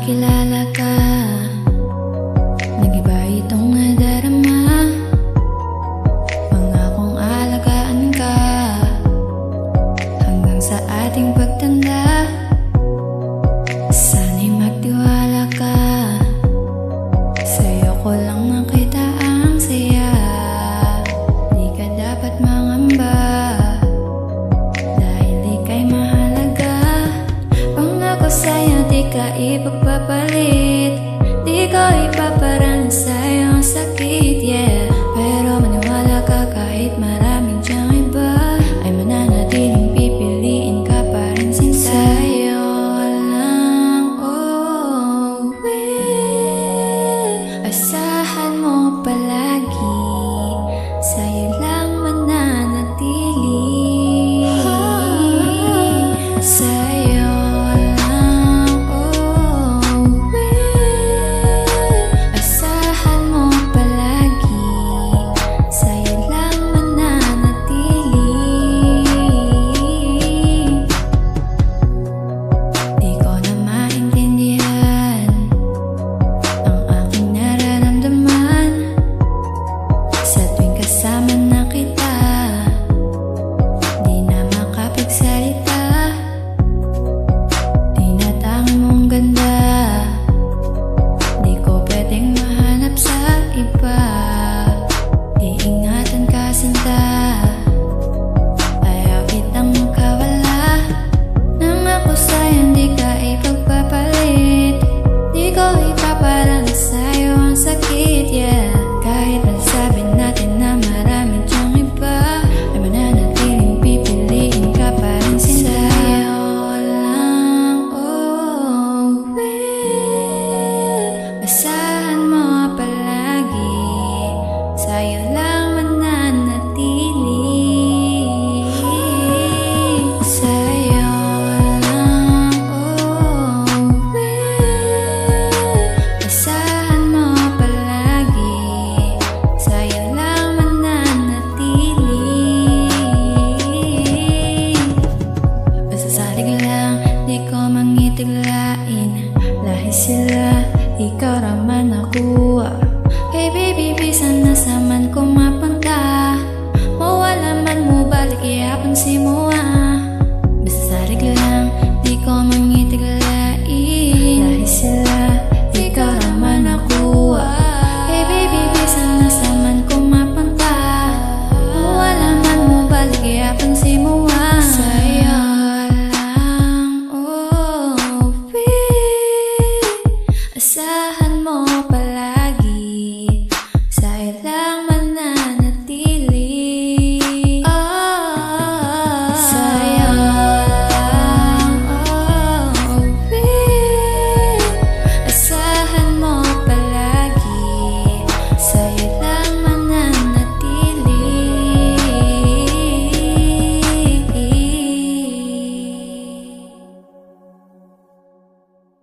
makilala ka, nag-iba itong nadarama. Pangakong alagaan ka hanggang sa ating pagtanda. Sana'y magtiwala ka, sa'yo ko lang nakita ang saya. Di ka dapat mangamba dahil ika'y mahalaga. Pangako sa'yo di ka ipagpapalit, di ko ipaparanas sa'yo ang sakit, yeah. Pero maniwala ka kahit maraming diyang iba, ay mananatiling pipiliin ka pa rin sinta. Sa'yo lang, oh, asahan mo palagi, sa'yo lang mananatili.